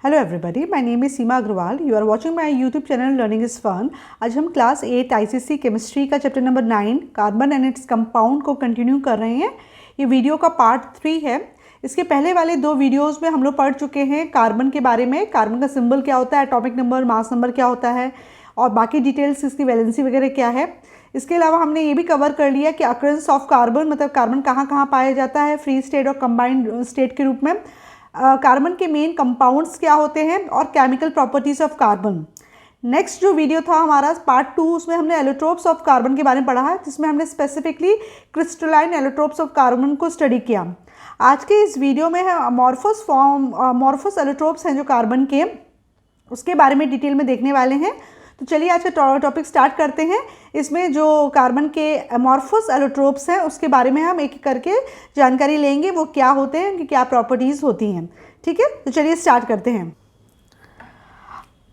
Hello everybody, my name is Seema Agarwal. You are watching my YouTube channel Learning is Fun. आज हम class 8 ICSE chemistry का chapter number 9 carbon and its compound को continue कर रहे हैं। ये वीडियो का पार्ट 3 है। इसके पहले वाले 2 वीडियोस में हम लोग पढ़ चुके हैं कार्बन के बारे में, कार्बन का सिंबल क्या होता है, एटॉमिक नंबर, मास नंबर क्या होता है और बाकी डिटेल्स, इसकी वैलेंसी वगैरह क्या है। इसके अलावा हमने ये भी कवर कर लिया कि अकरेंस ऑफ कार्बन मतलब कार्बन कहाँ कहाँ पाया जाता है, फ्री स्टेट और कंबाइंड स्टेट के रूप में, कार्बन के मेन कंपाउंड्स क्या होते हैं और chemical properties of carbon. Next जो वीडियो था हमारा पार्ट 2, उसमें हमने एलोट्रोप्स ऑफ कार्बन के बारे में पढ़ा है, जिसमें हमने specifically crystalline allotropes of carbon को स्टडी किया। आज के इस वीडियो में है अमॉर्फस एलोट्रोप्स हैं जो कार्बन के, उसके बारे में डिटेल में देखने वाले हैं। तो चलिए आज का टॉपिक स्टार्ट करते हैं। इसमें जो कार्बन के अमॉर्फस एलोट्रोप्स हैं उसके बारे में हम एक एक करके जानकारी लेंगे, वो क्या होते हैं, उनकी क्या प्रॉपर्टीज़ होती हैं। ठीक है, तो चलिए स्टार्ट करते हैं।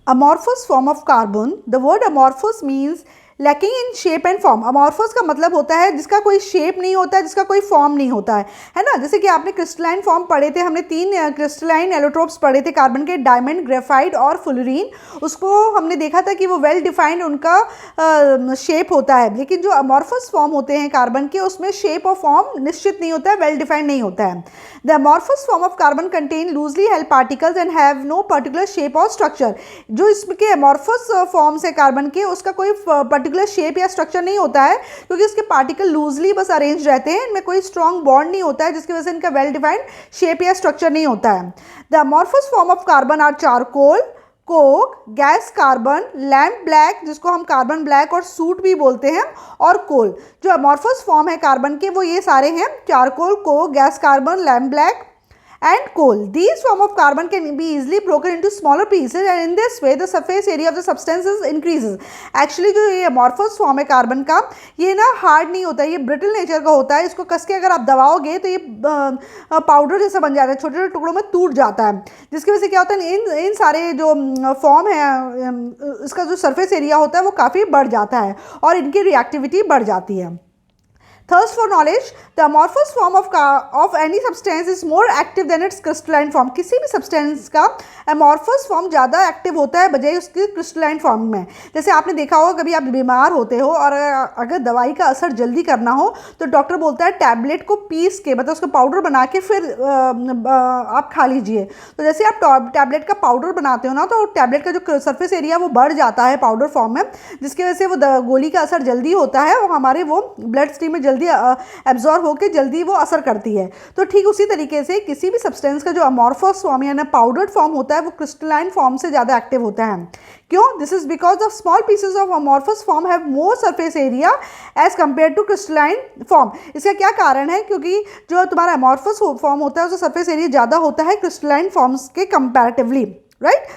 Amorphous form of carbon. The word amorphous means lacking in shape and form. Amorphous का मतलब होता है जिसका कोई शेप नहीं होता है, जिसका कोई फॉर्म नहीं होता है ना। जैसे कि आपने क्रिस्टलाइन फॉर्म पढ़े थे, हमने 3 क्रिस्टलाइन एलोट्रोप्स पढ़े थे कार्बन के, डायमंड, ग्रेफाइट और फुलरीन। उसको हमने देखा था कि वो वेल डिफाइंड उनका शेप होता है, लेकिन जो अमॉर्फस फॉर्म होते हैं कार्बन के, उसमें शेप और फॉर्म निश्चित नहीं होता है, वेल डिफाइंड नहीं होता है। The amorphous form of carbon contain loosely held particles and have no particular shape और स्ट्रक्चर। जो इसके अमॉर्फस फॉर्म्स है कार्बन के, उसका कोई पर्टिकुलर शेप या स्ट्रक्चर नहीं होता है, क्योंकि इसके पार्टिकल लूजली बस अरेंज रहते हैं, इनमें कोई स्ट्रॉन्ग बॉन्ड नहीं होता है, जिसकी वजह से इनका वेल डिफाइंड शेप या स्ट्रक्चर नहीं होता है। The amorphous form of carbon are charcoal, coke, gas carbon, lamp black जिसको हम कार्बन ब्लैक और सूट भी बोलते हैं, और कोल। जो अमॉर्फस फॉर्म है कार्बन के वो ये सारे हैं, charcoal, coke, gas carbon, lamp black and coal. These form of carbon can be easily broken into smaller pieces and in this way the surface area of the substances increases. Actually जो ये amorphous form है carbon का, ये ना hard नहीं होता है, ये ब्रिटल नेचर का होता है। इसको कस के अगर आप दबाओगे तो ये पाउडर जैसा बन जाता है, छोटे छोटे टुकड़ों में टूट जाता है, जिसकी वजह से क्या होता है, इन सारे जो फॉर्म है इसका जो सरफेस एरिया होता है वो काफ़ी बढ़ जाता है और इनकी रिएक्टिविटी बढ़ जाती है। Thirst for knowledge. The amorphous form of any substance is more active than its crystalline form. किसी भी सब्सटेंस का amorphous form ज़्यादा एक्टिव होता है बजाय उसकी क्रिस्टलाइन फॉर्म में। जैसे आपने देखा होगा, कभी आप बीमार होते हो और अगर दवाई का असर जल्दी करना हो तो डॉक्टर बोलता है टैबलेट को पीस के, मतलब उसको पाउडर बना के फिर आप खा लीजिए। तो जैसे आप टैबलेट का पाउडर बनाते हो ना, तो टैबलेट का जो सरफेस एरिया वो बढ़ जाता है पाउडर फॉर्म में, जिसकी वजह से वो गोली का असर जल्दी होता है और हमारे वो ब्लड स्ट्रीम में जल्दी एब्जॉर्ब होकर जल्दी वो असर करती है। तो ठीक उसी तरीके से किसी भी सब्सटेंस का जो अमॉर्फस फॉर्म यानी पाउडर्ड फॉर्म होता है वो क्रिस्टलाइन फॉर्म से ज़्यादा एक्टिव होता है। क्यों? This is because the small pieces of amorphous form have more surface area as compare to crystalline form. इसका क्या कारण है? क्योंकि जो तुम्हारा अमॉर्फस फॉर्म होता है उसका सरफेस एरिया ज़्यादा होता है क्रिस्टलाइन फॉर्म्स के कंपैरेटिवली, राइट।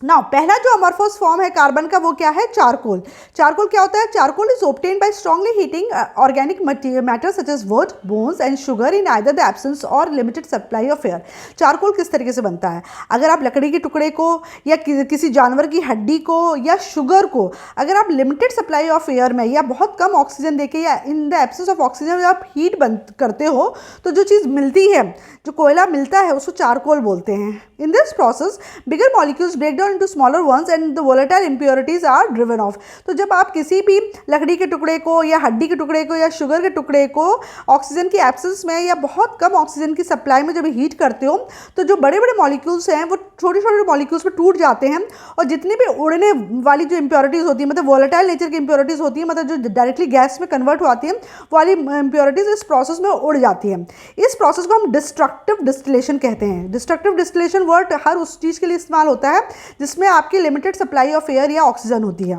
नाउ पहला जो अमॉर्फस फॉर्म है कार्बन का वो क्या है? चारकोल। चारकोल क्या होता है? Charcoal is obtained by strongly heating organic matter such as wood, bones and sugar in either the absence और limited supply of air. Charcoal किस तरीके से बनता है? अगर आप लकड़ी के टुकड़े को या किसी जानवर की हड्डी को या शुगर को अगर आप लिमिटेड सप्लाई ऑफ एयर में या बहुत कम ऑक्सीजन देके या इन द एब्सेंस ऑफ ऑक्सीजन जब आप हीट बंद करते हो तो जो चीज़ मिलती है, जो कोयला मिलता है, उसको चारकोल बोलते हैं। In this process bigger molecules break down into smaller ones and the volatile impurities are driven off. तो जब आप किसी भी लकड़ी के टुकड़े को या हड्डी के टुकड़े को या शुगर के टुकड़े को ऑक्सीजन की एब्सेंस में या बहुत कम ऑक्सीजन की सप्लाई में जब हीट करते हो तो जो बड़े बड़े मॉलिक्यूल्स हैं वो छोटे छोटे मॉलिक्यूल्स में टूट जाते हैं और जितनी भी उड़ने वाली जो इम्प्योरिटीज़ होती है, मतलब वोलेटाइल नेचर की इम्प्योरिटीज़ होती है, मतलब जो डायरेक्टली गैस में कन्वर्ट होती है, वो वाली इम्प्योरिटीज़ इस प्रोसेस में उड़ जाती है। इस प्रोसेस को हम डिस्ट्रक्टिव डिस्टिलेशन कहते हैं। डिस्ट्रक्टिव डिस्टिलेशन वर्ड हर उस चीज़ के लिए इस्तेमाल होता है जिसमें आपकी लिमिटेड सप्लाई ऑफ एयर या ऑक्सीजन होती है,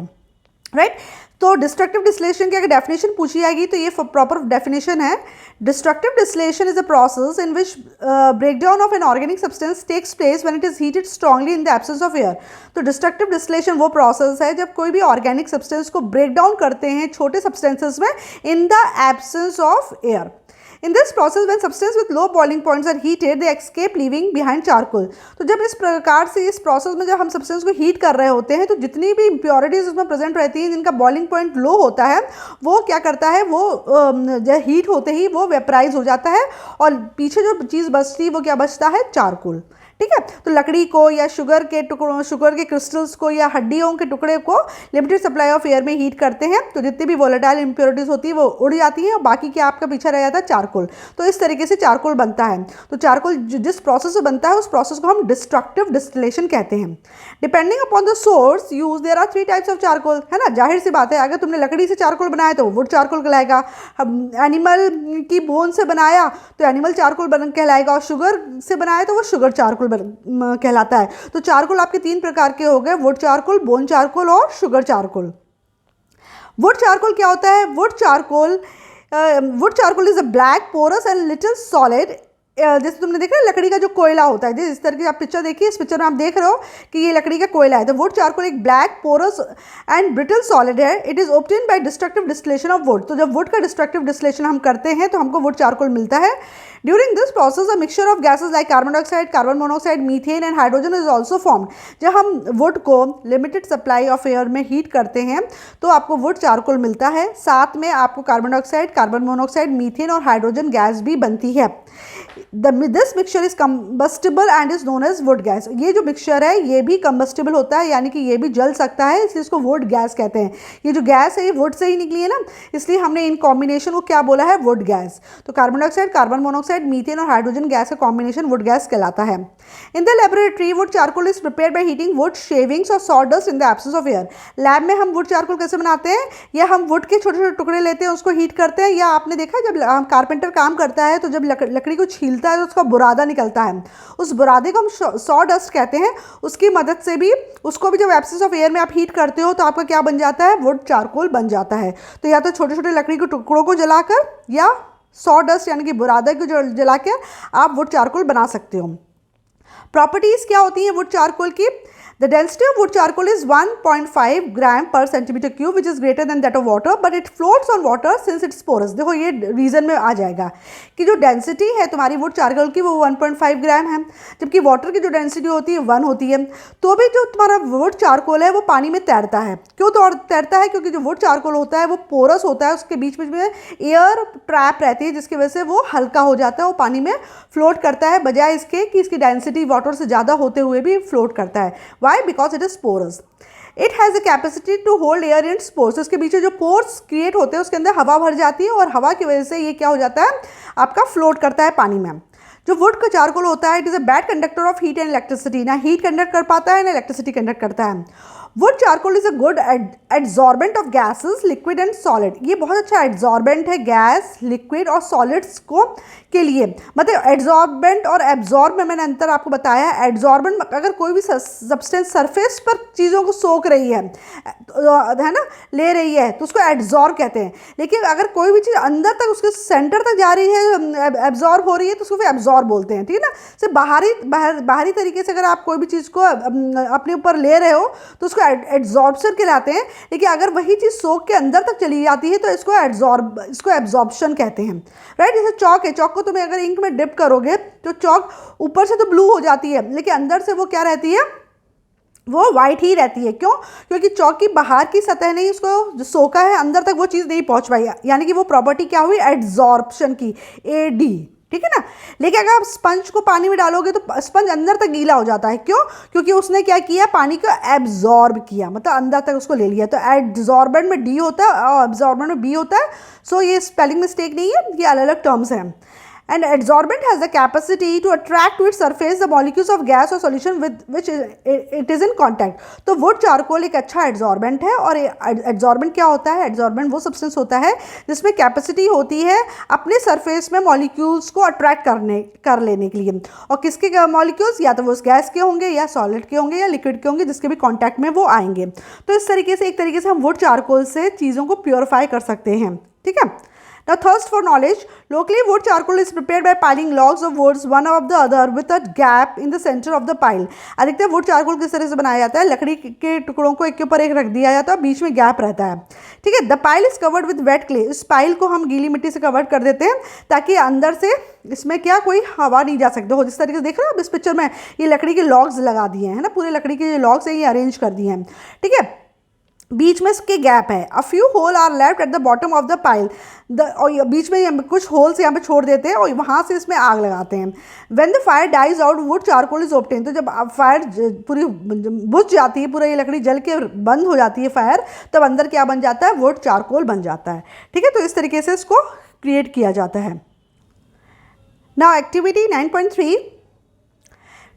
राइट। तो डिस्ट्रक्टिव डिस्टिलेशन की अगर डेफिनेशन पूछी जाएगी तो ये प्रॉपर डेफिनेशन है। Destructive distillation is a process in which breakdown of an organic substance takes place when it is heated strongly in the absence of air. तो डिस्ट्रक्टिव डिस्टिलेशन वो process है जब कोई भी ऑर्गेनिक सब्सटेंस को break down करते हैं छोटे सब्सटेंसेस में in the absence of air. In this process, when substance with low boiling points are heated, they escape leaving behind charcoal. तो जब इस प्रकार से इस प्रोसेस में जब हम सब्सटेंस को हीट कर रहे होते हैं तो जितनी भी इम्प्योरिटीज उसमें प्रेजेंट रहती हैं जिनका बॉइलिंग पॉइंट लो होता है वो क्या करता है, वो जब हीट होते ही वो वेपराइज हो जाता है और पीछे जो चीज़ बचती है वो क्या बचता है, चारकोल। ठीक है। तो लकड़ी को या शुगर के टुकड़ों, शुगर के क्रिस्टल्स को या हड्डियों के टुकड़े को लिमिटेड सप्लाई ऑफ एयर में हीट करते हैं तो जितनी भी वोलेटाइल इंप्योरिटीज होती है वो उड़ जाती है और बाकी क्या आपका पीछे रह जाता है, चारकोल। तो इस तरीके से चारकोल बनता है। तो चारकोल जिस प्रोसेस से बनता है उस प्रोसेस को हम डिस्ट्रक्टिव डिस्टिलेशन कहते हैं। Depending upon the source use there are 3 types of charcoal, है ना। जाहिर सी बात है, अगर तुमने लकड़ी से चारकोल बनाया तो वुड चारकोल कहलाएगा, एनिमल की बोन से बनाया तो एनिमल चारकोल बन कहलाएगा, और शुगर से बनाया तो वो शुगर चारकोल कहलाता है। तो चारकोल आपके 3 प्रकार के हो गए, वुड चारकोल, बोन चारकोल और शुगर चारकोल। वुड चारकोल क्या होता है? Wood charcoal is a black porous and little solid. जैसे तुमने देखा है लकड़ी का जो कोयला होता है, जिस तरह की आप पिक्चर देखिए, इस पिक्चर में आप देख रहे हो कि ये लकड़ी का कोयला है। तो वुड चारकोल एक black porous and brittle solid है। It is obtained by destructive distillation of wood. तो जब वुड का डिस्ट्रक्टिव डिस्टिलेशन हम करते हैं तो हमको वुड चारकोल मिलता है। During this process a mixture of gases like carbon dioxide, carbon monoxide, methane and hydrogen is also formed. जब हम वुड को लिमिटेड सप्लाई ऑफ एयर में हीट करते हैं तो आपको वुड चारकोल मिलता है। साथ में आपको carbon dioxide, carbon monoxide, methane और हाइड्रोजन गैस भी बनती है। This mixture is combustible and is known as wood gas. ये जो मिक्सचर है ये भी कंबस्टिबल होता है, यानी कि ये भी जल सकता है, इसलिए इसको वुड गैस कहते हैं। ये जो गैस है ये वुड से ही निकली है ना, इसलिए हमने इन कॉम्बिनेशन को क्या बोला है, वुड गैस। तो carbon dioxide, carbon monoxide, methane और हाइड्रोजन गैस का कॉम्बिनेशन वुड गैस कहलाता है। In the laboratory wood charcoal is prepare by heating wood shavings और sawdust in the absence of air. Lab में हम वुड चारकोल कैसे बनाते हैं, या हम वुड के छोटे छोटे टुकड़े लेते हैं, उसको हीट करते हैं, या आपने देखा है जब कारपेंटर काम करता है तो जब लकड़ी को छीलता है तो उसका बुरादा निकलता है, उस बुरादे को हम सॉडस्ट कहते हैं। उसकी मदद से भी उसको भी जब एब्सेंस ऑफ एयर में आप हीट करते हो तो आपका क्या बन जाता है, वुड चारकोल बन जाता है। तो या तो छोटे छोटे लकड़ी के टुकड़ों को जलाकर या सॉडस्ट यानी कि बुरादे को जला के आप वुड चारकोल बना सकते हो। प्रॉपर्टीज क्या होती हैं वुड चारकोल की? The density of wood charcoal is 1.5 gram per centimeter cube, which is greater than that of water, but it floats on water since it's porous. देखो ये रीजन में आ जाएगा कि जो डेंसिटी है तुम्हारी वुड चारकोल की वो 1.5 ग्राम है, जबकि वाटर की जो डेंसिटी होती है 1 होती है। तो भी जो तुम्हारा वुड चारकोल है वो पानी में तैरता है। क्यों तैरता है? क्योंकि जो वुड चारकोल होता है वो पोरस होता है, उसके बीच में एयर ट्रैप रहती है, जिसकी वजह से वो हल्का हो जाता है, वो पानी में फ्लोट करता है, बजाय इसके कि इसकी डेंसिटी वाटर से ज़्यादा होते हुए भी फ्लोट करता है। Why? Because it is porous. It has the capacity to hold air in pores. इसके बीच जो पोर्स क्रिएट होते हैं उसके अंदर हवा भर जाती है और हवा की वजह से ये क्या हो जाता है, आपका फ्लोट करता है पानी में। जो वुड का चारकोल होता है it is a bad conductor of heat and electricity. ना हीट कंडक्ट कर पाता है ना इलेक्ट्रिसिटी कंडक्ट करता है। Wood charcoal is a good adsorbent of gases, liquid and solid. ये बहुत अच्छा एड्जॉर्बेंट है गैस, लिक्विड और सॉलिड्स को के लिए। मतलब एड्जॉर्बेंट और एब्जॉर्ब में मैंने अंतर आपको बताया है। एड्जॉर्बेंट अगर कोई भी सब्सटेंस सरफेस पर चीज़ों को सोख रही है ना, ले रही है, तो उसको एड्जॉर्ब कहते हैं। लेकिन अगर कोई भी चीज़ अंदर तक उसके सेंटर तक जा रही है, एब्जॉर्ब हो रही है, तो उसको फिर एब्जॉर्ब बोलते हैं, ठीक है ना। सिर्फ बाहरी तरीके से अगर आप कोई भी चीज़ को अपने ऊपर ले रहे हो तो उसको एड्जॉर्प्शन कहलाते हैं। लेकिन अगर वही चीज़ सोख के अंदर तक चली जाती है तो इसको एब्जॉर्प्शन कहते हैं, राइट। जैसे चौक है, चौक को तुम्हें अगर इंक में डिप करोगे तो चौक ऊपर से तो ब्लू हो जाती है, लेकिन अंदर से वो क्या रहती है, वो वाइट ही रहती है। क्यों? क्योंकि चौक की बाहर की सतह ने उसको जो सोखा है अंदर तक वो चीज़ नहीं पहुंच पाई, यानी कि वो प्रॉपर्टी क्या हुई, एड्जॉर्प्शन की, AD, ठीक है ना। लेकिन अगर आप स्पंज को पानी में डालोगे तो स्पंज अंदर तक गीला हो जाता है। क्यों? क्योंकि उसने क्या किया, पानी को एब्जॉर्ब किया, मतलब अंदर तक उसको ले लिया। तो एड्जॉर्बेंट में D होता है और एब्जॉर्बेंट में B होता है। सो ये स्पेलिंग मिस्टेक नहीं है, ये अलग अलग टर्म्स हैं। And adsorbent has the capacity to attract to its surface the molecules of gas or solution with which it is in contact. तो वुड चारकोल एक अच्छा एड्जॉर्बेंट है। और एड्जॉर्बेंट क्या होता है? एड्जॉर्बेंट वो सब्सटेंस होता है जिसमें कैपेसिटी होती है अपने सरफेस में मॉलिक्यूल्स को अट्रैक्ट कर लेने के लिए। और किसके मॉलिक्यूल्स? या तो वो उस गैस के होंगे, या सॉलिड के होंगे, या लिक्विड के होंगे, जिसके भी कॉन्टैक्ट में वो आएंगे। तो इस तरीके से एक तरीके से हम वुड चारकोल से चीज़ों को प्योरीफाई कर सकते हैं, ठीक है। Now, thirst for knowledge. Locally, wood charcoal is prepared by piling logs of woods one above the other with a gap in the center of the pile. अधिकतर वुड चारकोल किस तरह से बनाया जाता है, लकड़ी के टुकड़ों को एक के ऊपर एक रख दिया जाता है, बीच में गैप रहता है, ठीक है। The pile is covered with weight clay. इस पाइल को हम गीली मिट्टी से कवर कर देते हैं ताकि अंदर से इसमें क्या कोई हवा नहीं जा सकती हो। जिस तरीके से देख रहे हो आप इस पिक्चर में, ये लकड़ी के लॉग्स लगा दिए हैं ना, पूरे लकड़ी के लॉग्स हैं ये अरेंज कर दिए हैं, ठीक है। बीच में इसके गैप है। A few hole are left at the bottom of the pile, और बीच में कुछ होल्स यहाँ पे छोड़ देते हैं और वहाँ से इसमें आग लगाते हैं। When the fire dies out wood charcoal is obtain, तो जब फायर पूरी बुझ जाती है, पूरा ये लकड़ी जल के बंद हो जाती है फायर, तब अंदर क्या बन जाता है, वुड चारकोल बन जाता है। ठीक है, तो इस तरीके से इसको क्रिएट किया जाता है। Now activity 9.3,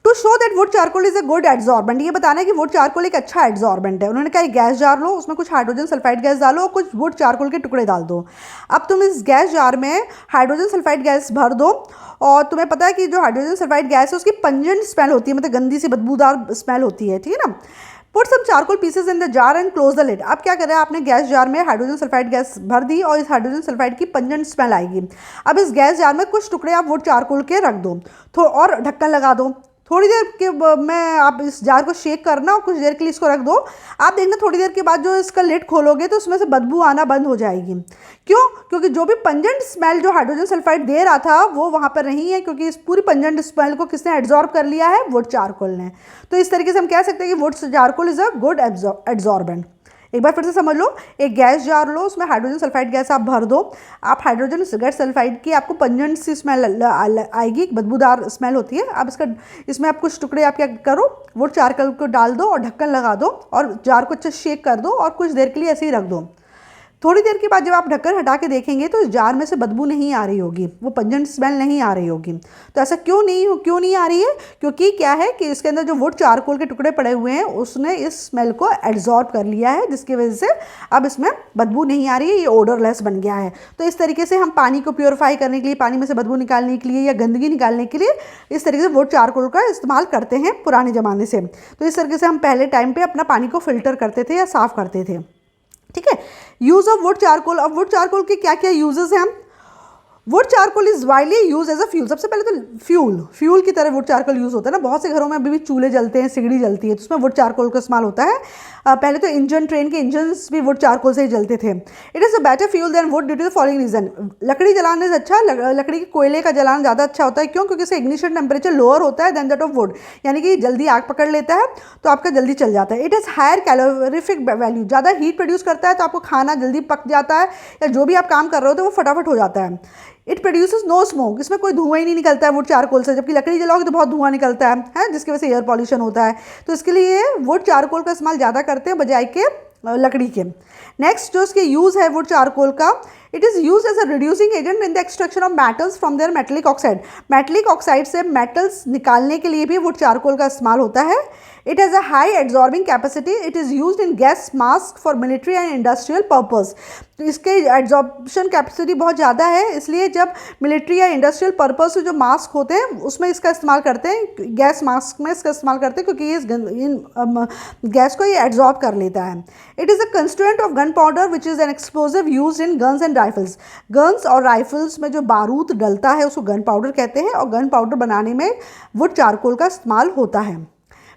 to show that wood charcoal is a good adsorbent, ये बताना है कि वुड चारकोल एक अच्छा एड्जॉर्बेंट है। उन्होंने कहा एक गैस जार लो, उसमें कुछ हाइड्रोजन सल्फाइड गैस डालो और कुछ वुड चारकोल के टुकड़े डाल दो। अब तुम इस गैस जार में हाइड्रोजन सल्फाइड गैस भर दो, और तुम्हें पता है कि जो हाइड्रोजन सल्फाइड गैस है उसकी पंजेंट स्मेल होती है, मतलब गंदी सी बदबूदार स्मेल होती है, ठीक है ना। Put some charcoal pieces in the jar and close the lid. अब क्या करें, आपने गैस जार में हाइड्रोजन सल्फाइड गैस भर दी और इस हाइड्रोजन सल्फाइड की पंजेंट स्मेल आएगी। अब इस गैस जार में कुछ टुकड़े आप वुड चारकोल के रख दो और ढक्कन लगा दो। थोड़ी देर के में आप इस जार को शेक करना और कुछ देर के लिए इसको रख दो। आप देखना थोड़ी देर के बाद जो इसका लिड खोलोगे तो उसमें से बदबू आना बंद हो जाएगी। क्यों? क्योंकि जो भी पंजेंट स्मेल जो हाइड्रोजन सल्फाइड दे रहा था वो वहाँ पर नहीं है, क्योंकि इस पूरी पंजेंट स्मेल को किसने एब्जॉर्ब कर लिया है, वुड चारकोल ने। तो इस तरीके से हम कह सकते हैं कि would charcoal is a good absorbent. एक बार फिर से समझ लो, एक गैस जार लो, उसमें हाइड्रोजन सल्फाइड गैस आप भर दो। आप हाइड्रोजन गैस सल्फाइड की आपको पंजेंट सी स्मेल आएगी, बदबूदार स्मेल होती है। आप इसमें आप कुछ टुकड़े आप क्या करो, वुड चारकोल को डाल दो और ढक्कन लगा दो और जार को अच्छे शेक कर दो और कुछ देर के लिए ऐसे ही रख दो। थोड़ी देर के बाद जब आप ढक्कन हटा के देखेंगे तो इस जार में से बदबू नहीं आ रही होगी, वो पंजेंट स्मेल नहीं आ रही होगी। तो ऐसा क्यों नहीं आ रही है? क्योंकि क्या है कि इसके अंदर जो वुड चारकोल के टुकड़े पड़े हुए हैं उसने इस स्मेल को एब्जॉर्ब कर लिया है, जिसकी वजह से अब इसमें बदबू नहीं आ रही है, ये ओडरलेस बन गया है। तो इस तरीके से हम पानी को प्योरीफाई करने के लिए, पानी में से बदबू निकालने के लिए या गंदगी निकालने के लिए इस तरीके से वुड चारकोल का इस्तेमाल करते हैं पुराने ज़माने से। तो इस तरीके से हम पहले टाइम पर अपना पानी को फिल्टर करते थे या साफ़ करते थे। ठीक है, यूज ऑफ वुड चारकोल। अब वुड चारकोल के क्या क्या यूजेस हैं? Wood charcoal is widely use as a fuel. सबसे पहले तो फ्यूल की तरह वुड चारकोल यूज होता है ना। बहुत से घरों में अभी भी चूल्हे जलते हैं, सिगड़ी जलती है, तो उसमें वुड चारकोल का इस्तेमाल होता है। पहले तो ट्रेन के इंजन भी वुड चारकोल से ही जलते थे। It is a better fuel than wood due to the following reason. लकड़ी जलाने से अच्छा, लकड़ी के कोयले का जलाना ज़्यादा अच्छा होता है। क्यों? क्योंकि इसका इग्निशन टेम्परेचर लोअर होता है देन दैट ऑफ वुड, यानी कि जल्दी आग पकड़ लेता है तो आपका जल्दी चल जाता है। It is higher calorific value, ज़्यादा हीट प्रोड्यूस करता है तो आपको खाना जल्दी पक जाता है, या जो भी आप काम कर रहे हो तो वो फटाफट हो जाता है। इट प्रोड्यूसेस नो स्मोक, इसमें कोई धुआं ही नहीं निकलता है वुड चारकोल से, जबकि लकड़ी जलाओगे तो बहुत धुआं निकलता है, जिसकी वजह से एयर पॉल्यूशन होता है। तो इसके लिए वुड चारकोल का इस्तेमाल ज़्यादा करते हैं बजाय के लकड़ी के। नेक्स्ट जो इसके यूज़ है वुड चारकोल का, it is use as a reducing agent in the extraction of metals from their metallic oxide. Metallic oxide से मेटल्स निकालने के लिए भी वुड चारकोल का इस्तेमाल होता है। It has a high absorbing capacity. It is use in gas mask for military and industrial purpose. तो इसके एब्जॉर्प्शन कैपेसिटी बहुत ज़्यादा है, इसलिए जब मिलिट्री या इंडस्ट्रियल पर्पज़ से जो मास्क होते हैं उसमें इसका इस्तेमाल करते हैं, गैस मास्क में इसका इस्तेमाल करते हैं, क्योंकि ये गैस को ये एब्जॉर्ब कर लेता है। It is a constituent of gun powder which is an explosive use in guns and rifles. Guns और राइफल्स में जो बारूद डलता है उसको गन पाउडर कहते हैं, और गन पाउडर बनाने में वुड चारकोल का इस्तेमाल होता है।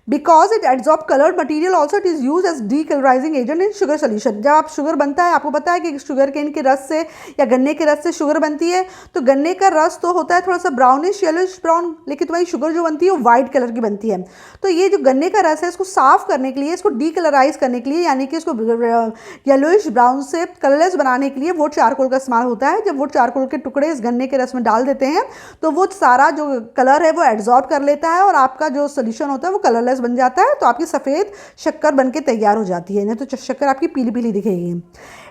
Because it absorb coloured material also, it is use as decolourising agent in sugar solution. जब आप शुगर बनता है, आपको पता है कि शुगर केन के रस से या गन्ने के रस से शुगर बनती है, तो गन्ने का रस तो होता है थोड़ा सा ब्राउनिश येलोइश ब्राउन, लेकिन तुम्हारी शुगर जो बनती है वो वाइट कलर की बनती है। तो ये जो गन्ने का रस है इसको साफ़ करने के लिए, इसको डीकलराइज करने के लिए, यानी कि इसको येलोइश ब्राउन से कलरलेस बनाने के लिए वुड चारकोल का इस्तेमाल होता है। जब वुड चारकोल के टुकड़े इस गन्ने के रस में डाल देते हैं तो वो सारा जो कलर है वो एब्जॉर्ब कर लेता है और आपका जो सोल्यूशन होता है वो कलरलेस बन जाता है, तो आपकी सफ़ेद शक्कर बनके तैयार हो जाती है, नहीं तो शक्कर आपकी पीली पीली दिखेगी।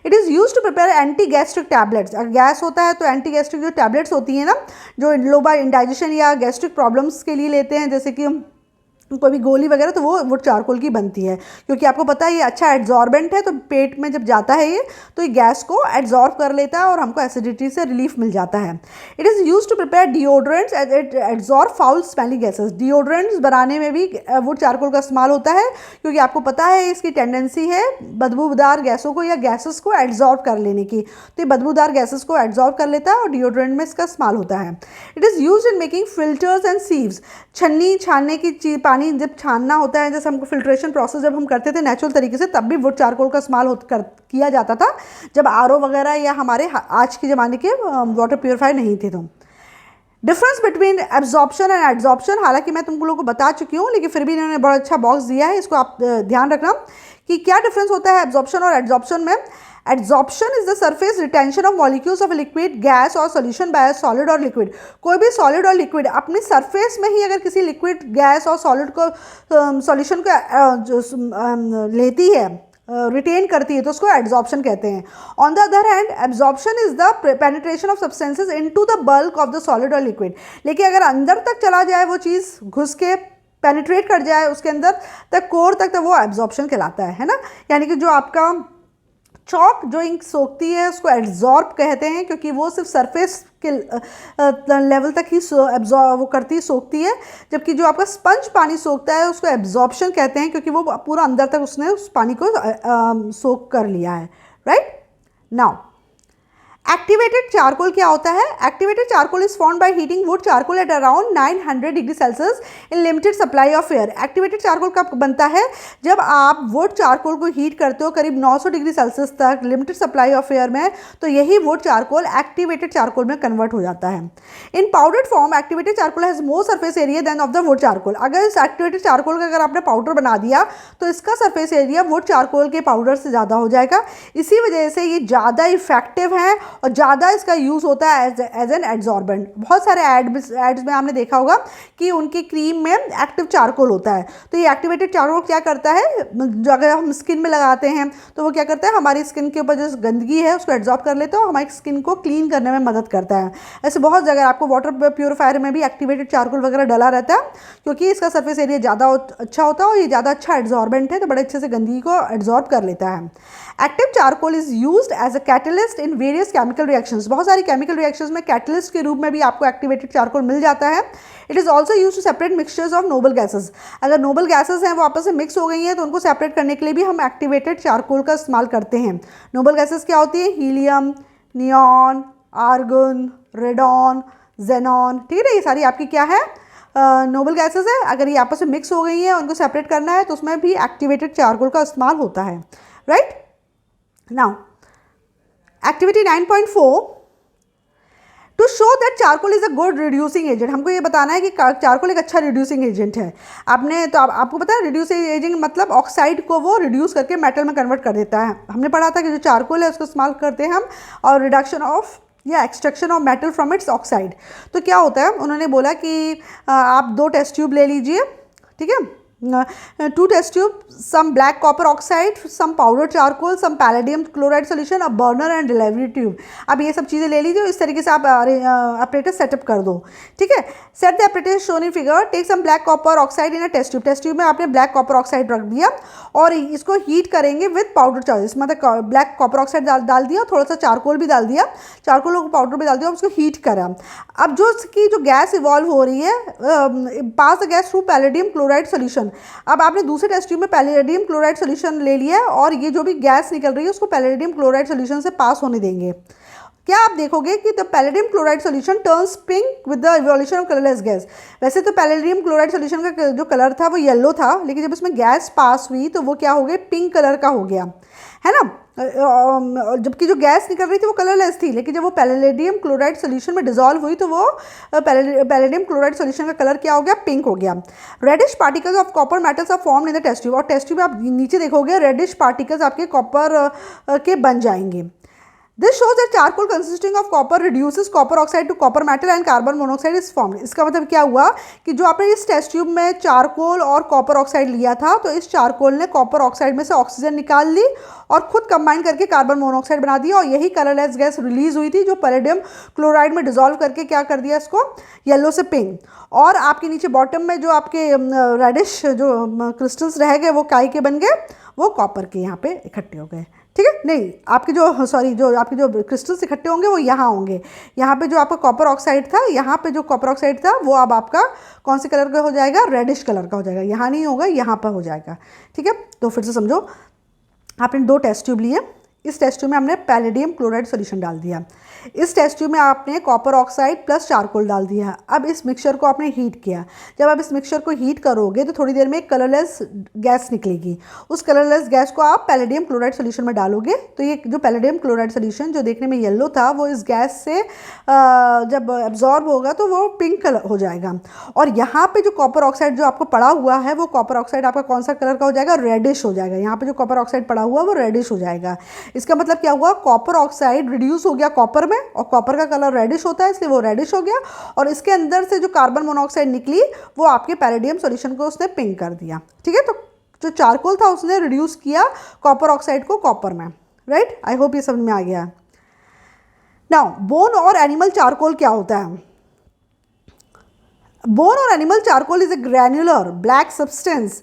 It is use to prepare anti gastric tablets. अगर गैस होता है तो एंटी गैस्ट्रिक जो टैबलेट्स होती हैं ना, जो लो बाय इंडाइजेशन या गैस्ट्रिक प्रॉब्लम्स के लिए लेते हैं, जैसे कि कोई भी गोली वगैरह, तो वो वुड चारकोल की बनती है, क्योंकि आपको पता है ये अच्छा एड्जॉर्बेंट है, तो पेट में जब जाता है ये तो ये गैस को एड्जॉर्ब कर लेता है और हमको एसिडिटी से रिलीफ मिल जाता है। It is use to prepare deodorants as it adsorb foul smelling gases. Deodorants बनाने में भी वुड चारकोल का इस्तेमाल होता है, क्योंकि आपको पता है इसकी टेंडेंसी है बदबूदार गैसों को या गैसेस को एड्जॉर्ब कर लेने की, तो ये बदबूदार गैसेस को एड्जॉर्ब कर लेता है और डिओड्रेंट में इसका इस्तेमाल होता है। It is use in making filters and sieves. छन्नी छानने की चीज़, पानी जब छानना होता है, जैसे हमको फिल्ट्रेशन प्रोसेस जब हम करते थे नेचुरल तरीके से, तब भी वुड चारकोल का इस्तेमाल किया जाता था, जब आरओ वगैरह या हमारे आज के ज़माने के वाटर प्योरीफायर नहीं थे। तो difference between absorption and adsorption, हालांकि मैं तुम लोगों को बता चुकी हूँ, लेकिन फिर भी इन्होंने बड़ा अच्छा बॉक्स दिया है, इसको आप ध्यान रखना कि क्या डिफरेंस होता है एब्जॉर्प्शन और एड्जॉर्प्शन में। Adsorption is the surface retention of molecules of liquid, gas और सॉल्यूशन बाय सॉलिड और लिक्विड। कोई भी सॉलिड और लिक्विड अपनी सरफेस में ही अगर किसी लिक्विड, गैस और सॉलिड को सॉल्यूशन को लेती है, रिटेन करती है, तो उसको एड्जॉर्प्शन कहते हैं। On the other hand absorption is the penetration of substances into the bulk of the solid और लिक्विड। लेकिन अगर अंदर तक चला जाए वो चीज़, घुस के पेनिट्रेट कर जाए उसके अंदर तक, कोर तक, तो वो एब्जॉर्प्शन कहलाता है ना। यानी कि जो आपका चॉक जो इंक सोखती है उसको एब्जॉर्ब कहते हैं, क्योंकि वो सिर्फ सरफेस के लेवल तक ही एब्जॉर्ब वो करती, सोखती है, जबकि जो आपका स्पंज पानी सोखता है उसको एब्जॉर्प्शन कहते हैं, क्योंकि वो पूरा अंदर तक उसने उस पानी को सोख कर लिया है। राइट नाउ एक्टिवेटेड चारकोल क्या होता है? Activated charcoal is formed by heating would charcoal at around 900 degree Celsius in limited supply of air. Activated charcoal कब बनता है? जब आप वुड चारकोल को हीट करते हो करीब 900 डिग्री सेल्सियस तक लिमिटेड सप्लाई ऑफ एयर में, तो यही वुड चारकोल एक्टिवेटेड चारकोल में कन्वर्ट हो जाता है। In powdered form activated charcoal has more surface area than of the wood charcoal. अगर इस एक्टिवेटेड चारकोल का अगर आपने पाउडर बना दिया तो इसका सरफेस एरिया वुड चारकोल के पाउडर से ज़्यादा हो जाएगा। इसी वजह से ये ज़्यादा इफेक्टिव है और ज़्यादा इसका यूज़ होता है एज एन एड्जॉर्बेंट। बहुत सारे एड्स में आपने देखा होगा कि उनकी क्रीम में एक्टिव चारकोल होता है। तो ये एक्टिवेटेड चारकोल क्या करता है, जो अगर हम स्किन में लगाते हैं तो वो क्या करता है, हमारी स्किन के ऊपर जो गंदगी है उसको एब्जॉर्ब कर लेता है और हमारी स्किन को क्लीन करने में मदद करता है। ऐसे बहुत जगह आपको वाटर प्योरीफायर में भी एक्टिवेटेड चारकोल वगैरह डला रहता है, क्योंकि इसका सरफेस एरिया ज़्यादा अच्छा होता है और ये ज़्यादा अच्छा एड्जॉर्बेंट है, तो बड़े अच्छे से गंदगी को एब्जॉर्ब कर लेता है। Active charcoal is used as a catalyst in various chemical reactions. बहुत सारी केमिकल रिएक्शंस में कैटलिस्ट के रूप में भी आपको एक्टिवेटेड चारकोल मिल जाता है। It is also use to separate mixtures of noble gases. अगर नोबल गैसेस हैं वो आपस में मिक्स हो गई हैं तो उनको सेपरेट करने के लिए भी हम एक्टिवेटेड चारकोल का इस्तेमाल करते हैं। नोबल गैसेस क्या होती है? Helium, neon, argon, radon, xenon, ठीक है, ये सारी आपकी क्या है, नोबल गैसेस है। अगर ये आपस में मिक्स हो गई हैं उनको सेपरेट करना है तो उसमें भी एक्टिवेटेड चारकोल का इस्तेमाल होता है। Right now activity 9.4 to show that charcoal is a good reducing agent. हमको ये बताना है कि चारकोल एक अच्छा रिड्यूसिंग एजेंट है। आपने तो आपको पता है रिड्यूसिंग एजेंट मतलब ऑक्साइड को वो रिड्यूस करके मेटल में कन्वर्ट कर देता है। हमने पढ़ा था कि जो चारकोल है उसको इस्तेमाल करते हैं हम और रिडक्शन ऑफ या extraction of metal from its oxide. तो क्या होता है, उन्होंने बोला कि आप 2 टेस्ट ट्यूब ले लीजिए, ठीक है, 2 test tube, some black copper oxide, some powdered charcoal, some palladium chloride solution, a burner and delivery tube। अब ये सब चीज़ें ले लीजिए, इस तरीके से आप apparatus सेटअप कर दो, ठीक है। Set the apparatus shown in figure, take some black copper oxide in a test tube। Test tube में आपने ब्लैक कॉपर ऑक्साइड रख दिया और इसको हीट करेंगे विद पाउडर चार्ज, मतलब ब्लैक कॉपर ऑक्साइड डाल दिया, थोड़ा सा चारकोल भी डाल दिया, चारकोल को पाउडर भी डाल दिया और उसको हीट करा। अब जो उसकी जो गैस इवॉल्व हो रही है, pass the gas through palladium chloride solution. अब आपने दूसरे टेस्ट ट्यूब में पैलेडियम क्लोराइड सोल्यूशन ले लिया और ये जो भी गैस निकल रही है उसको पैलेडियम क्लोराइड सोल्यूशन से पास होने देंगे। क्या आप देखोगे कि the palladium chloride solution turns pink with the evolution of colourless gas. वैसे तो पैलेडियम क्लोराइड सोल्यूशन का जो कलर था वो येलो था, लेकिन जब उसमें गैस पास हुई तो वो क्या हो गया, पिंक कलर का हो गया, है ना। जबकि जो गैस निकल रही थी वो कलरलेस थी, लेकिन जब वो पैलेडियम क्लोराइड सोल्यूशन में डिजॉल्व हुई तो वो पैलेडियम क्लोराइड सोल्यूशन का कलर क्या हो गया, पिंक हो गया। Reddish particles of copper metals are formed in the test tube. और टेस्ट ट्यूब में आप नीचे देखोगे रेडिश पार्टिकल्स आपके कॉपर के बन जाएंगे। This shows that charcoal consisting of copper reduces copper oxide to copper metal and carbon monoxide is formed. इसका मतलब क्या हुआ कि जो आपने इस टेस्ट ट्यूब में चारकोल और कॉपर ऑक्साइड लिया था तो इस चारकोल ने कॉपर ऑक्साइड में से ऑक्सीजन निकाल ली और खुद कंबाइन करके कार्बन मोनोऑक्साइड बना दिया और यही कलरलेस गैस रिलीज हुई थी जो पैलेडियम क्लोराइड में डिजॉल्व करके क्या कर दिया इसको, येलो से पिंक। और आपके नीचे बॉटम में जो आपके रेडिश जो क्रिस्टल्स रह गए वो काई के बन गए, वो कॉपर के यहाँ पे इकट्ठे हो गए, ठीक है। नहीं, आपके जो आपके जो क्रिस्टल्स इकट्ठे होंगे वो यहाँ होंगे। यहाँ पे जो आपका कॉपर ऑक्साइड था, यहाँ पे जो कॉपर ऑक्साइड था वो अब आपका कौन से कलर का हो जाएगा, रेडिश कलर का हो जाएगा। यहाँ नहीं होगा, यहाँ पर हो जाएगा, ठीक है। तो फिर से समझो, आपने 2 टेस्ट ट्यूब लिए, इस टेस्ट ट्यूब में हमने पैलेडियम क्लोराइड सोल्यूशन डाल दिया। इस टेस्ट ट्यूब में आपने कॉपर ऑक्साइड प्लस चारकोल डाल दिया। अब इस मिक्सचर को आपने हीट किया। जब आप इस मिक्सचर को हीट करोगे तो थोड़ी देर में एक कलरलेस गैस निकलेगी। उस कलरलेस गैस को आप पैलेडियम क्लोराइड सोल्यूशन में डालोगे तो ये जो पैलेडियम क्लोराइड सोल्यूशन जो देखने में येलो था वो इस गैस से जब एब्जॉर्ब होगा तो वो पिंक कलर हो जाएगा। और यहाँ पे जो कॉपर ऑक्साइड जो आपको पड़ा हुआ है वो कॉपर ऑक्साइड आपका कौन सा कलर का हो जाएगा? रेडिश हो जाएगा। यहाँ पे जो कॉपर ऑक्साइड पड़ा हुआ है वो रेडिश हो जाएगा। इसका मतलब क्या हुआ? कॉपर ऑक्साइड रिड्यूस हो गया कॉपर में और कॉपर का कलर रेडिश होता है इसलिए वो रेडिश हो गया और इसके अंदर से जो कार्बन मोनोऑक्साइड निकली वो आपके पैलेडियम सॉल्यूशन को उसने पिंक कर दिया। ठीक है, तो जो चारकोल था उसने रिड्यूस किया कॉपर ऑक्साइड को कॉपर में। राइट, आई होप ये समझ में आ गया। नाउ बोन और एनिमल चारकोल क्या होता है? बोन और animal charcoal is a granular black substance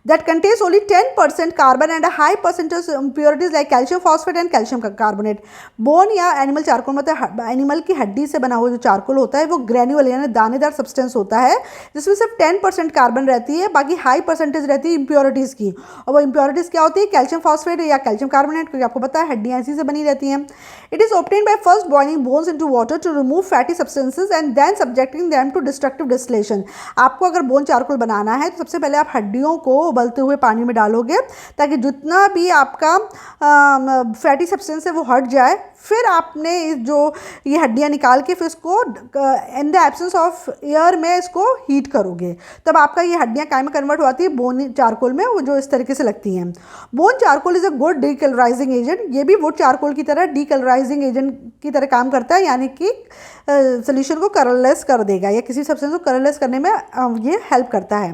that contains only 10% carbon and a high percentage impurities like calcium phosphate and calcium carbonate. Bone या एनिमल चारकोल मतलब एनिमल की हड्डी से बना हुआ जो चारकोल होता है वो ग्रैन्युलर यानी दानेदार सब्सटेंस होता है जिसमें सिर्फ 10% कार्बन रहती है, बाकी हाई परसेंटेज रहती है इम्प्योरिटीज़ की। और वो इम्प्योरिटीज़ क्या होती है? कैल्शियम फॉस्फेट या कैल्शियम कार्बोनेट, क्योंकि आपको पता है हड्डियाँ इसी से बनी रहती हैं। It is obtain by first boiling bones into water to remove fatty substances and then subjecting them to destructive distillation. आपको अगर बोन चारकोल बनाना है तो सबसे पहले आप हड्डियों को उबलते हुए पानी में डालोगे ताकि जितना भी आपका फैटी सब्सटेंस है वो हट जाए। फिर आपने जो ये हड्डियाँ निकाल के फिर इसको इन द एब्सेंस ऑफ एयर में इसको हीट करोगे, तब आपका ये हड्डियाँ काय में कन्वर्ट होती है? बोन चारकोल में, वो जो इस तरीके से लगती हैं। Bone charcoal is a good decolourising agent. ये भी वुड चारकोल की तरह डीकलराइजिंग एजेंट की तरह काम करता है, यानी कि सोल्यूशन को कलरलेस कर देगा या किसी सब्सटेंस को कलरलेस करने में ये हेल्प करता है।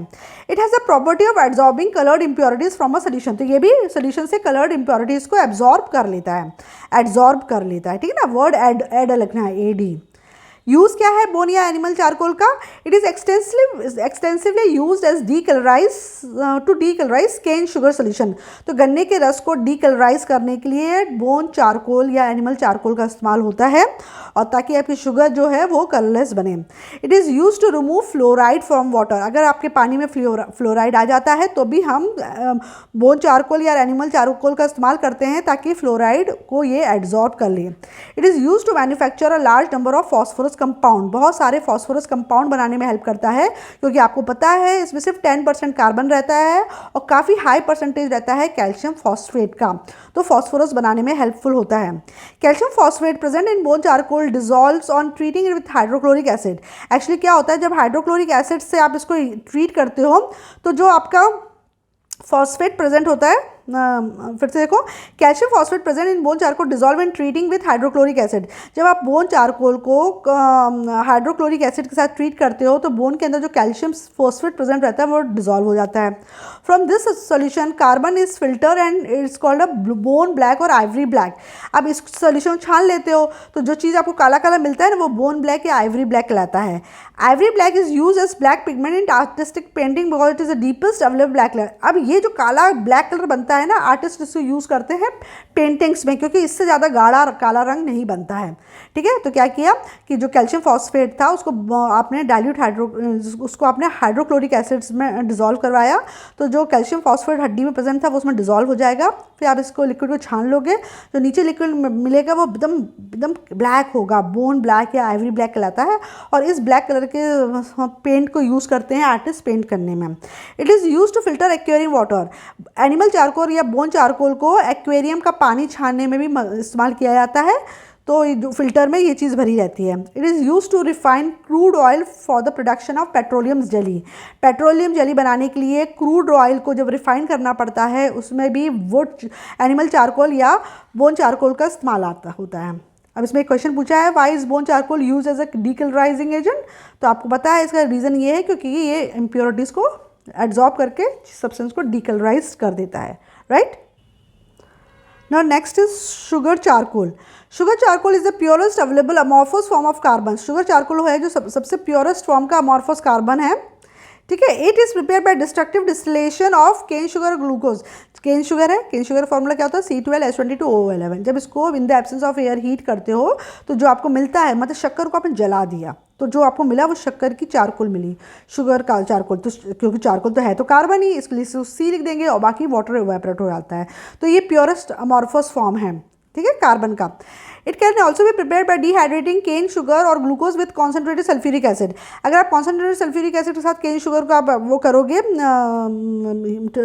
It has a property of absorbing coloured impurities from a solution. तो ये भी सोल्यूशन से कलर्ड इम्प्योरिटीज़ को एब्जॉर्ब कर लेता है, एब्जॉर्ब कर लेता है। ठीक है ना, वर्ड एड लिखना है, AD। यूज़ क्या है बोन या एनिमल चारकोल का? It is extensively used as to decolourise cane sugar solution. तो गन्ने के रस को डीकलराइज करने के लिए बोन चारकोल या एनिमल चारकोल का इस्तेमाल होता है और ताकि आपकी शुगर जो है वो कलरलेस बने। It is use to remove fluoride from water. अगर आपके पानी में फ्लोराइड आ जाता है तो भी हम बोन चारकोल या एनिमल चारकोल का इस्तेमाल करते हैं ताकि फ्लोराइड को ये एब्जॉर्ब कर ले। It is use to manufacture a large number of phosphorus compound. बहुत सारे फॉस्फोरस कंपाउंड बनाने में हेल्प करता है क्योंकि आपको पता है इसमें सिर्फ 10% कार्बन रहता है और काफ़ी हाई परसेंटेज रहता है कैल्शियम फॉस्फेट का, तो फॉस्फोरस बनाने में हेल्पफुल होता है। Calcium phosphate present in bone charcoal dissolves on treating it with hydrochloric acid. Actually क्या होता है, जब हाइड्रोक्लोरिक एसिड से आप इसको ट्रीट करते हो तो जो आपका फॉस्फेट प्रेजेंट होता है, फिर से देखो, calcium phosphate present in bone charcoal dissolve in treating with hydrochloric acid. जब आप बोन चारकोल को हाइड्रोक्लोरिक एसिड के साथ ट्रीट करते हो तो बोन के अंदर जो कैल्शियम फॉस्फेट प्रेजेंट रहता है वो डिजॉल्व हो जाता है। From this solution carbon is filter and it's called a bone black और आइवरी ब्लैक। अब इस सोल्यूशन छान लेते हो तो जो चीज़ आपको काला काला मिलता है ना वो बोन ब्लैक या आइवरी ब्लैक कहलाता है। Ivory black is use as black pigment in artistic painting because it is the deepest available black colour. अब ये जो काला ब्लैक कलर बनता है ना, आर्टिस्ट इसको यूज़ करते हैं पेंटिंग्स में क्योंकि इससे ज़्यादा गाढ़ा काला रंग नहीं बनता है। ठीक है, तो क्या किया कि जो कैल्शियम फॉस्फेट था उसको आपने उसको आपने हाइड्रोक्लोरिक एसिड्स में डिजॉल्व करवाया, तो जो कैल्शियम फॉस्फेट हड्डी में प्रेजेंट था वो उसमें डिजॉल्व हो जाएगा। फिर आप इसको लिक्विड को छान लोगे, जो नीचे लिक्विड मिलेगा वो एकदम ब्लैक होगा, बोन ब्लैक या आइवरी ब्लैक कहलाता है। और इस ब्लैक कलर के पेंट को यूज़ करते हैं आर्टिस्ट पेंट करने में। It is use to filter aquarium water. Animal charcoal या बोन चारकोल को एक्वेरियम का पानी छानने में भी इस्तेमाल किया जाता है, तो जो फिल्टर में ये चीज़ भरी रहती है। It is use to refine crude oil for the production of petroleum jelly. Petroleum jelly बनाने के लिए क्रूड ऑयल को जब रिफाइन करना पड़ता है उसमें भी वुड एनिमल चारकोल या बोन चारकोल का इस्तेमाल होता है। अब इसमें एक क्वेश्चन पूछा है, why is bone charcoal use as a decolourising agent. तो आपको पता है इसका रीज़न ये है क्योंकि ये इम्प्योरिटीज़ को एब्जॉर्ब करके सब्सटेंस को डीकलराइज कर देता है। Right, now next is sugar charcoal. Sugar charcoal is the purest available amorphous form of carbon. Sugar charcoal है जो सबसे प्योरेस्ट फॉर्म का अमॉर्फस कार्बन है। ठीक है। It is prepare by destructive distillation of cane sugar glucose. Cane sugar है, cane sugar formula क्या होता है, C12H22O11। जब इसको इन the absence of air heat करते हो तो जो आपको मिलता है, मतलब शक्कर को आपने जला दिया तो जो आपको मिला वो शक्कर की चारकोल मिली, शुगर का चारकोल। तो क्योंकि चारकोल तो है तो कार्बन ही, इसलिए सी लिख देंगे और बाकी वाटर इवेपोरेट हो जाता है। तो ये प्योरेस्ट अमॉर्फस फॉर्म है, ठीक है, कार्बन का। It can also be prepare by dehydrating cane sugar और glucose with concentrated sulphuric acid. अगर आप कॉन्सेंट्रेटेड सल्फ्यूरिक एसिड के साथ केन शुगर को आप वो करोगे,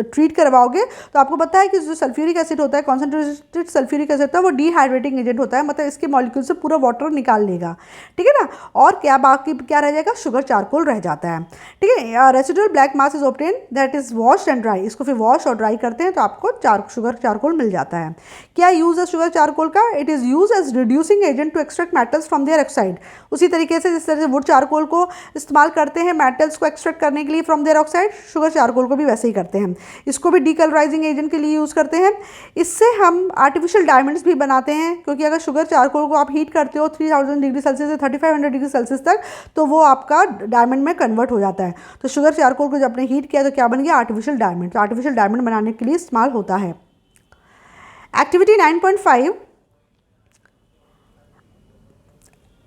ट्रीट करवाओगे, तो आपको पता है कि जो सल्फ्यूरिक एसिड होता है, कॉन्सेंट्रेटेड सल्फ्यूरिक एसिड होता है, वो डिहाइड्रेटिंग एजेंट होता है, मतलब इसके मॉलिक्यूल से पूरा वाटर निकाल लेगा, ठीक है ना। और क्या बाकी क्या रह जाएगा, शुगर चारकोल रह जाता है, ठीक है। Residual black mass is obtain that is wash and dry. इसको फिर वॉश और ड्राई करते हैं तो आपको शुगर चारकोल मिल जाता है। क्या यूज़ है शुगर चारकोल का, it is use as reducing agent to extract metals from their oxide. उसी तरीके से जिस तरह से वुड चारकोल को इस्तेमाल करते हैं मेटल्स को एक्सट्रैक्ट करने के लिए from their oxide, sugar charcoal को भी वैसे ही करते हैं। इसको भी डीकलराइजिंग एजेंट के लिए यूज़ करते हैं। इससे हम आर्टिफिशियल डायमंड्स भी बनाते हैं, क्योंकि अगर शुगर चारकोल को आप हीट करते हो 3000 डिग्री सेल्सियस से 3500 डिग्री सेल्सियस तक, तो वो आपका डायमंड में कन्वर्ट हो जाता है। तो शुगर चारकोल को जब आपने हीट किया तो क्या बन गया, आर्टिफिशियल डायमंड। तो आर्टिफिशियल डायमंड बनाने के लिए इस्तेमाल होता है। Activity 9.5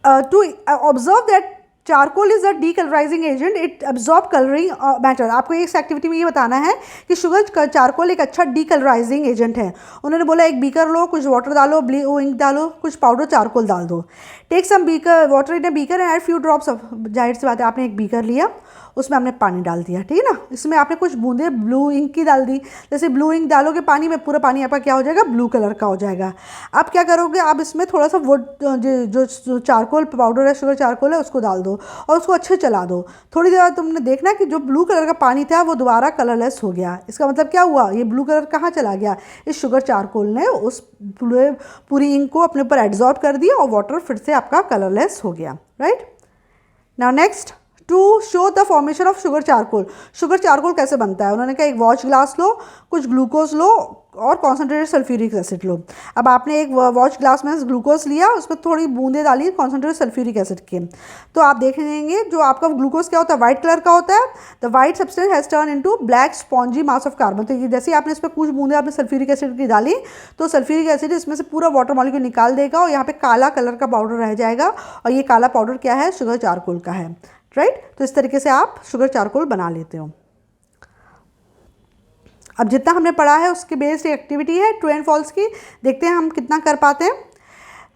to observe that charcoal is a decolourising agent, it absorb colouring matter. आपको इस एक्टिविटी में ये बताना है कि शुगर चारकोल एक अच्छा डीकलराइजिंग एजेंट है। उन्होंने बोला एक बीकर लो, कुछ वाटर डालो, ब्लू इंक डालो, कुछ पाउडर चारकोल डाल दो। Take some beaker water in a beaker and add few drops of, जाहिर सी बात है आपने एक बीकर लिया, उसमें आपने पानी डाल दिया, ठीक है ना। इसमें आपने कुछ बूंदे ब्लू इंक की डाल दी। जैसे ब्लू इंक डालोगे पानी में, पूरा पानी आपका क्या हो जाएगा, ब्लू कलर का हो जाएगा। आप क्या करोगे, आप इसमें थोड़ा सा वुड जो चारकोल पाउडर है, शुगर चारकोल है, उसको डाल दो और उसको अच्छे चला दो। थोड़ी देर बाद तुमने देखना कि जो ब्लू कलर का पानी था वो दोबारा कलरलेस हो गया। इसका मतलब क्या हुआ, ये ब्लू कलर कहाँ चला गया, इस शुगर चारकोल ने उस पूरी इंक को अपने ऊपर एब्जॉर्ब कर दिया और वाटर फिर से आपका कलरलेस हो गया, right. Now next, to show the formation of sugar charcoal. Sugar charcoal कैसे बनता है, उन्होंने कहा एक वॉश ग्लास लो, कुछ ग्लूकोज लो और कॉन्सेंट्रेटेड सल्फ्यूरिक एसिड लो। अब आपने एक वॉश ग्लास में ग्लूकोज लिया, उसमें थोड़ी बूंदे डाली कॉन्सेंट्रेटेड सल्फ्यूरिक एसिड के, तो आप देखेंगे जो आपका ग्लूकोज क्या होता है, व्हाइट कलर का होता है। The white substance has turn into black spongy mass of carbon. तो ये जैसे ही आपने इसमें कुछ बूंदे आपने सल्फ्यूरिक एसिड की डाली तो सल्फ्यूरिक एसिड इसमें से पूरा वाटर मॉलिक्यूल निकाल देगा और यहाँ पे काला कलर का पाउडर रह जाएगा, और ये काला पाउडर क्या है, शुगर चारकोल का है, राइट। तो इस तरीके से आप शुगर चारकोल बना लेते हो। अब जितना हमने पढ़ा है उसके बेस्ड एक्टिविटी है ट्रू एंड फॉल्स की, देखते हैं हम कितना कर पाते हैं।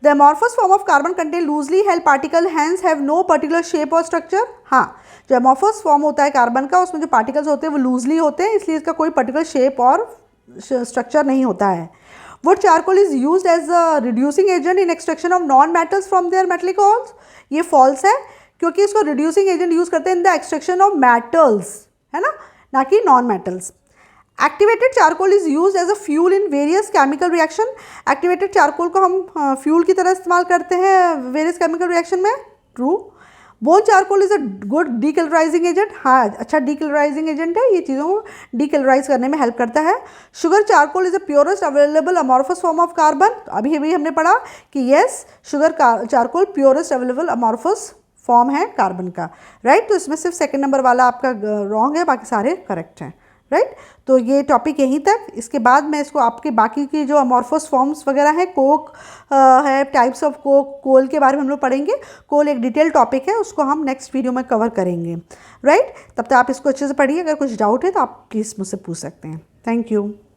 The amorphous form of carbon contain loosely held particle hence have no particular shape और स्ट्रक्चर। हाँ, जो अमॉर्फस फॉर्म होता है कार्बन का, उसमें जो पार्टिकल्स होते हैं वो लूजली होते हैं, इसलिए इसका कोई पर्टिकुलर शेप और स्ट्रक्चर नहीं होता है। Wood charcoal is used as a reducing agent in extraction of non metals from their metallic ores. ये फॉल्स है, क्योंकि इसको रिड्यूसिंग एजेंट यूज करते हैं in the extraction of metals, है ना कि non metals. Activated charcoal is use as a fuel in various chemical reaction. Activated charcoal को हम फ्यूल की तरह इस्तेमाल करते हैं वेरियस केमिकल रिएक्शन में, true. Bone charcoal is a good decolourising agent, हाँ अच्छा डीकलराइजिंग एजेंट है, ये चीज़ों को डीकलराइज करने में हेल्प करता है। Sugar charcoal is the purest available amorphous form of carbon. अभी अभी हमने पढ़ा कि yes sugar charcoal purest available amorphous form है कार्बन का, राइट। तो इसमें सिर्फ सेकंड नंबर वाला आपका रॉन्ग है, बाकी सारे करेक्ट हैं, राइट। तो ये टॉपिक यहीं तक। इसके बाद मैं इसको आपके बाकी की जो अमॉर्फस फॉर्म्स वगैरह हैं, कोक है, टाइप्स ऑफ कोक, कोल के बारे में हम लोग पढ़ेंगे। कोल एक डिटेल टॉपिक है, उसको हम नेक्स्ट वीडियो में कवर करेंगे, राइट। तब तक आप इसको अच्छे से पढ़िए, अगर कुछ डाउट है तो आप प्लीज़ मुझसे पूछ सकते हैं। Thank you.